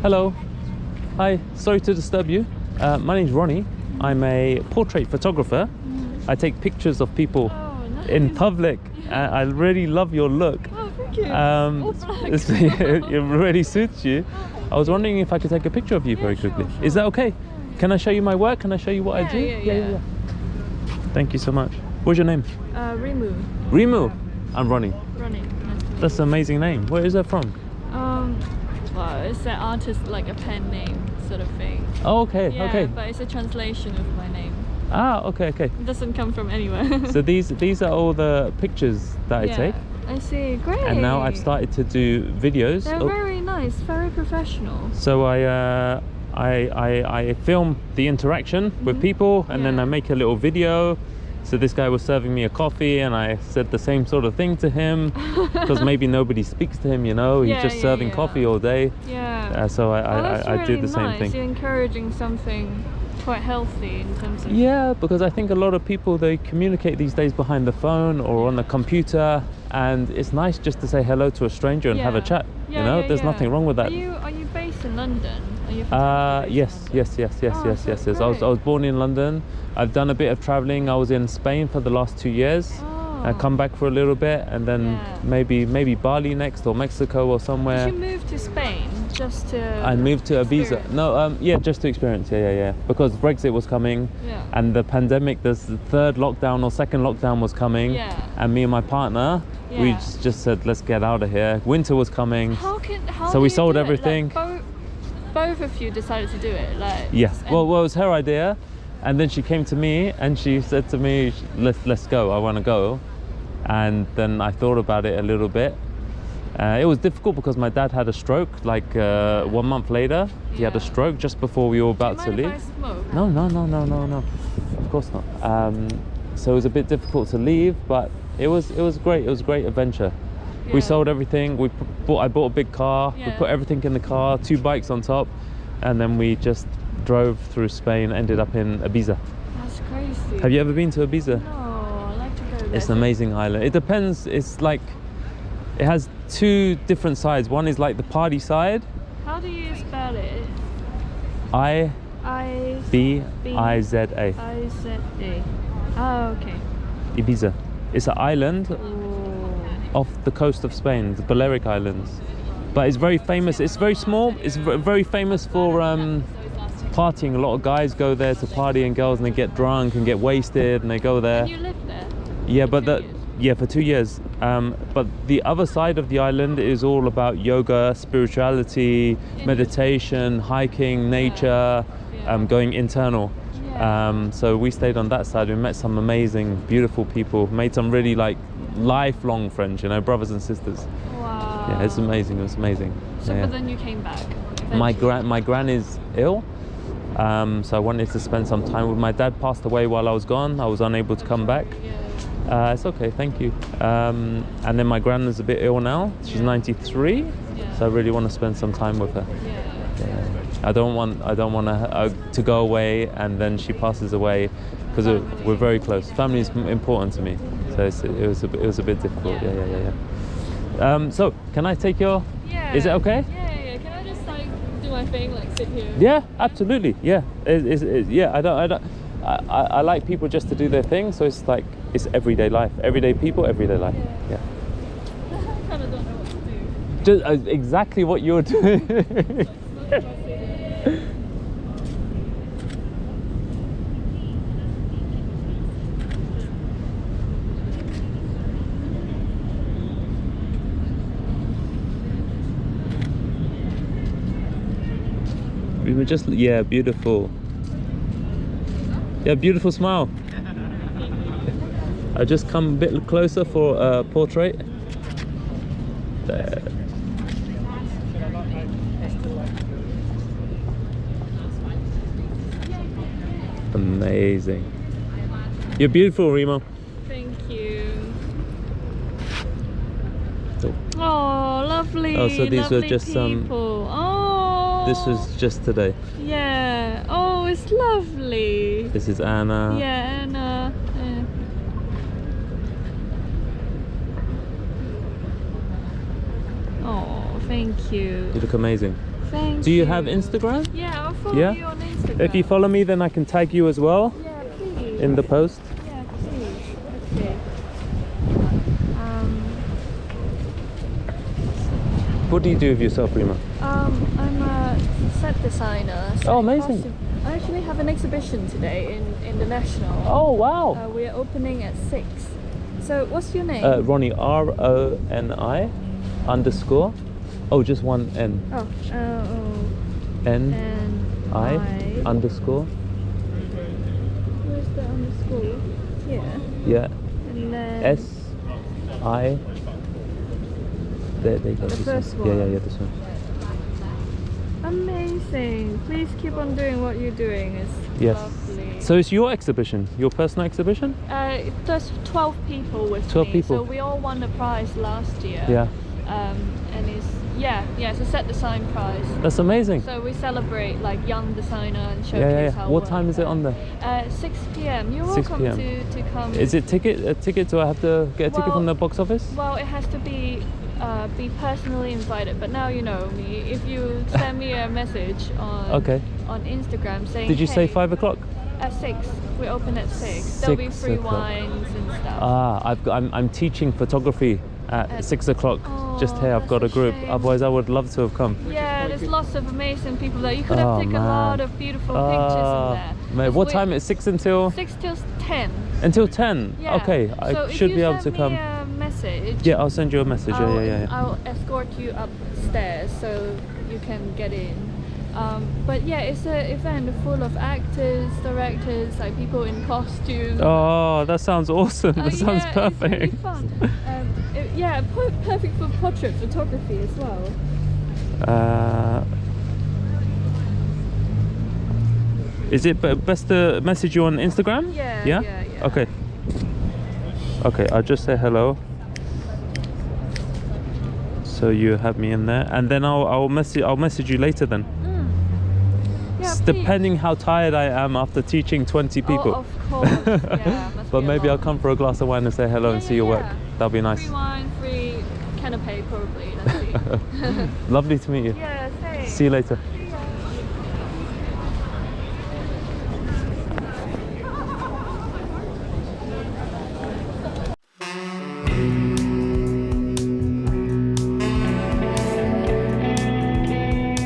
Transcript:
Hello. Hi. Sorry to disturb you. My name's Ronnie. I'm a portrait photographer. I take pictures of people in public. I really love your look. Oh, thank you. It really suits you. I was wondering if I could take a picture of you very quickly. Sure. Is that okay? Can I show you my work? Can I show you what I do? Yeah. Thank you so much. What's your name? Rimu. Rimu. I'm Ronnie. Ronnie. Nice to meet That's an amazing name. Where is that from? Well, it's an artist, like a pen name sort of thing. Oh, okay. Yeah, okay. but it's a translation of my name. Ah, okay. It doesn't come from anywhere. So these are all the pictures that I take. I see. Great. And now I've started to do videos. They're very nice, very professional. So I film the interaction with people, and then I make a little video. So this guy was serving me a coffee, and I said the same sort of thing to him because maybe nobody speaks to him, you know. He's just serving coffee all day. Yeah. So I really do the same thing. You're encouraging something quite healthy in terms of... Yeah, because I think a lot of people, they communicate these days behind the phone or on the computer, and it's nice just to say hello to a stranger and have a chat. You know, there's nothing wrong with that. Are you based in London? Are you yes. I was born in London. I've done a bit of traveling. I was in Spain for the last 2 years. I come back for a little bit, and then maybe Bali next, or Mexico or somewhere. Did you move to Spain just to... I moved to Ibiza. experience? No, just to experience. Yeah. Because Brexit was coming, and the pandemic, the third lockdown or second lockdown was coming, and me and my partner, we just said, let's get out of here. Winter was coming, so we sold everything. Like, both of you decided to do it, like... Yeah. Well, it was her idea, and then she came to me and she said to me, let's go. I want to go. And then I thought about it a little bit. It was difficult because my dad had a stroke, like 1 month later. He had a stroke just before we were about to leave. If I smoke? No. Of course not. So it was a bit difficult to leave, but it was great. It was a great adventure. We sold everything. I bought a big car. We put everything in the car, 2 bikes on top, and then we just drove through Spain, ended up in Ibiza. That's crazy. Have you ever been to Ibiza? No, I'd like to go there. It's an amazing island. It depends. It's like, it has 2 different sides. One is like the party side. How do you spell it? Ibiza. I-Z-A. Oh, okay. Ibiza. It's an island off the coast of Spain, the Balearic Islands. But it's very famous. It's very small. It's very famous for partying. A lot of guys go there to party, and girls, and they get drunk and get wasted, and they go there. And you lived there? Yeah, for 2 years. But the other side of the island is all about yoga, spirituality, meditation, hiking, nature, going internal. So we stayed on that side. We met some amazing, beautiful people, made some really like lifelong friends, you know, brothers and sisters. Wow. Yeah, it's amazing. It was amazing. So, but then you came back. My gran is ill, so I wanted to spend some time with my dad. Passed away while I was gone. I was unable to come back. It's okay, thank you. And then my gran is a bit ill now. She's 93, so I really want to spend some time with her. I don't want her to go away and then she passes away, because we're very close. Family is important to me, so it was a bit difficult. Yeah. So can I take your? Is it okay? Yeah. Can I just like do my thing, like sit here? Yeah, absolutely. Yeah. I like people just to do their thing, so it's like, it's everyday life, everyday people, everyday life. Yeah. I kind of don't know what to do. Just exactly what you're doing. We were just, beautiful. Yeah, beautiful smile. I just come a bit closer for a portrait. There. Amazing. You're beautiful, Remo. Thank you. So, oh, lovely. Oh, so these were lovely just some. people. Oh. This was just today. Yeah. Oh, it's lovely. This is Anna. Yeah, Anna. Yeah. Oh, thank you. You look amazing. Thank you. Do you have Instagram? Yeah, I'll follow Yeah? you on Instagram. If you follow me, then I can tag you as well Yeah, please. in the post. Yeah, please. Okay. What do you do with yourself, Rima? I'm a set designer. So Oh, amazing. I actually have an exhibition today in the National. Oh, wow. We're opening at 6. So what's your name? Ronnie, RONI _ oh, just one N. Oh, N and I _ Where's the underscore? Here. yeah, And then S I. There you go. The this first one. Yeah, one. this one. Amazing. Please keep on doing what you're doing. It's Yes. lovely. So it's your exhibition, your personal exhibition? There's 12 people with 12 me. people. So we all won the prize last year. Yeah. And it's a set design prize. That's amazing. So we celebrate like young designer and showcase Yeah. our What work. time is it on there? 6 p.m. You're 6 welcome p.m. to come. Is it a ticket? Do I have to get a ticket Well, from the box office? Well, it has to be personally invited. But now you know me. If you send me a message on Instagram saying, Did you say hey, 5 o'clock? At 6. We open at 6. There'll be 6 free o'clock. wines and stuff. I'm teaching photography at 6 o'clock. Just here, I've got a that's a group. shame. Otherwise, I would love to have come. Yeah, there's lots of amazing people there. You could have taken a man. lot of beautiful pictures in there. Mate, what time is 6 until? 6 till 10. Until 10? Yeah. Okay, So I if should you be able to send come. me a message, Yeah, I'll send you a message. Yeah. I'll escort you upstairs so you can get in. But yeah, it's an event full of actors, directors, like people in costume. Oh, that sounds awesome. That sounds perfect. It's really fun. Perfect for portrait photography as well. Is it best to message you on Instagram? Yeah. Okay, I'll just say hello. So you have me in there, and then I'll message you later then. Yeah, Depending how tired I am after teaching 20 people. Oh, of course. Yeah, must But be a maybe I'll lot. come for a glass of wine and say hello and see your work. That'll be nice. Free wine, free canapé probably. Let's see. Lovely to meet you. Yeah, thanks. See you later.